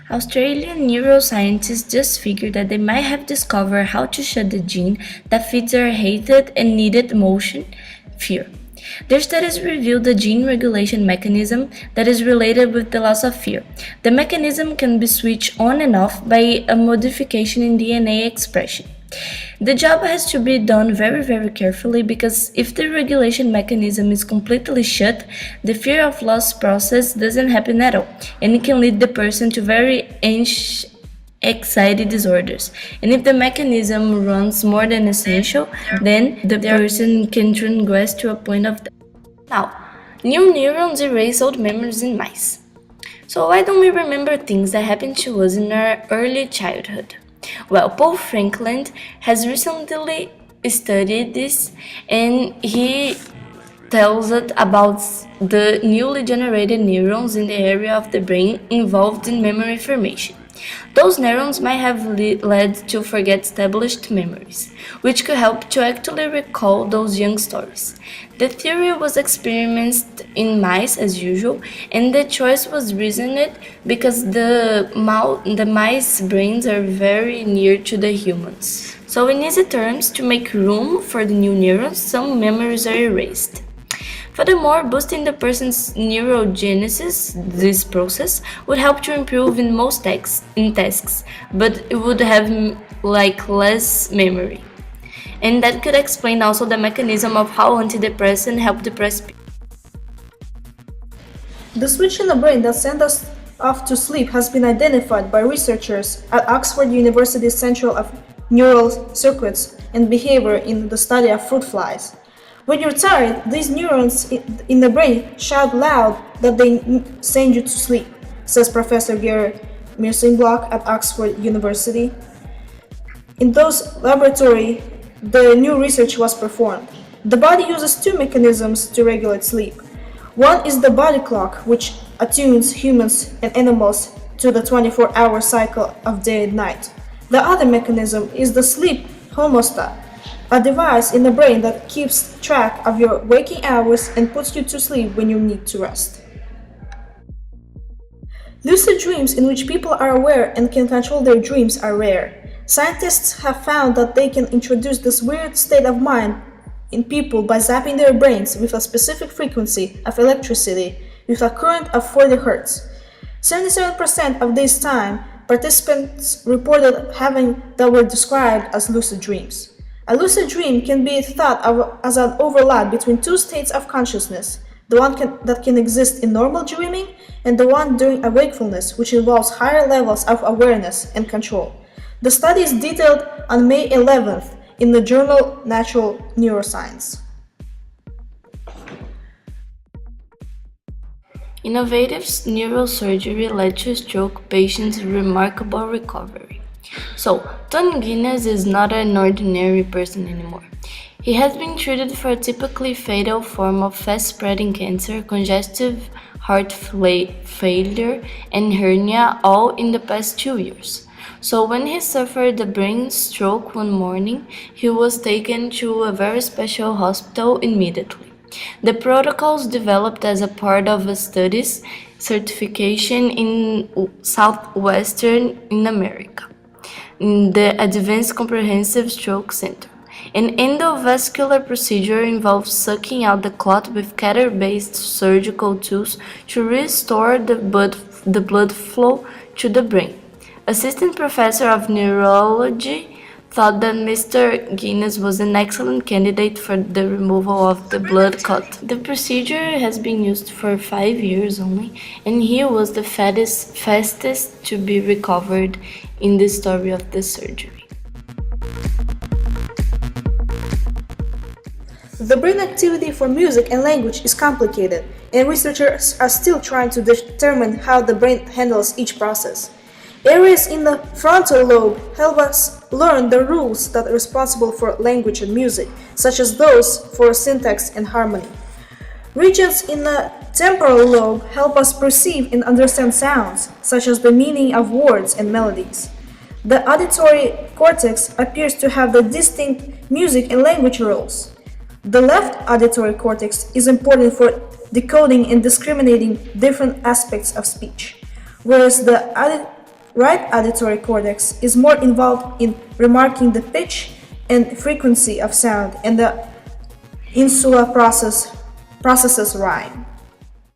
Australian neuroscientists just figured that they might have discovered how to shut the gene that feeds our hated and needed emotion, fear. Their studies revealed the gene regulation mechanism that is related with the loss of fear. The mechanism can be switched on and off by a modification in DNA expression. The job has to be done very carefully because if the regulation mechanism is completely shut, the fear of loss process doesn't happen at all, and it can lead the person to very anxiety disorders. And if the mechanism runs more than essential, then the person can transgress to a point of death. Now, new neurons erase old memories in mice. So why don't we remember things that happened to us in our early childhood? Well, Paul Franklin has recently studied this, and he tells us about the newly generated neurons in the area of the brain involved in memory formation. Those neurons might have led to forget established memories, which could help to actually recall those young stories. The theory was experimented in mice as usual, and the choice was reasoned because the mice brains are very near to the humans. So in easy terms, to make room for the new neurons, some memories are erased. Furthermore, boosting the person's neurogenesis, this process, would help to improve in most tasks, but it would have less memory. And that could explain also the mechanism of how antidepressants help depressed people. The switch in the brain that sends us off to sleep has been identified by researchers at Oxford University's Centre of Neural Circuits and Behavior in the study of fruit flies. When you're tired, these neurons in the brain shout loud that they send you to sleep, says Professor Gary Mersinglock at Oxford University. In those laboratory, the new research was performed. The body uses two mechanisms to regulate sleep. One is the body clock, which attunes humans and animals to the 24-hour cycle of day and night. The other mechanism is the sleep homostat, a device in the brain that keeps track of your waking hours and puts you to sleep when you need to rest. Lucid dreams in which people are aware and can control their dreams are rare. Scientists have found that they can introduce this weird state of mind in people by zapping their brains with a specific frequency of electricity with a current of 40 Hz. 77% of this time, participants reported having that were described as lucid dreams. A lucid dream can be thought of as an overlap between two states of consciousness, the one that can exist in normal dreaming and the one during wakefulness, which involves higher levels of awareness and control. The study is detailed on May 11th in the journal Natural Neuroscience. Innovative neurosurgery led to stroke patients' remarkable recovery. So, Tony Guinness is not an ordinary person anymore. He has been treated for a typically fatal form of fast-spreading cancer, congestive heart failure, and hernia, all in the past 2 years. So when he suffered a brain stroke one morning, he was taken to a very special hospital immediately. The protocols developed as a part of a studies certification in southwestern in America, in the Advanced Comprehensive Stroke Center. An endovascular procedure involves sucking out the clot with catheter-based surgical tools to restore the blood flow to the brain. Assistant professor of neurology thought that Mr. Guinness was an excellent candidate for the removal of the blood clot. The procedure has been used for 5 years only, and he was the fastest to be recovered in the story of the surgery. The brain activity for music and language is complicated, and researchers are still trying to determine how the brain handles each process. Areas in the frontal lobe help us learn the rules that are responsible for language and music, such as those for syntax and harmony. Regions in the temporal lobe help us perceive and understand sounds, such as the meaning of words and melodies. The auditory cortex appears to have the distinct music and language roles. The left auditory cortex is important for decoding and discriminating different aspects of speech, whereas the Right auditory cortex is more involved in remarking the pitch and frequency of sound, and the insula processes rhyme.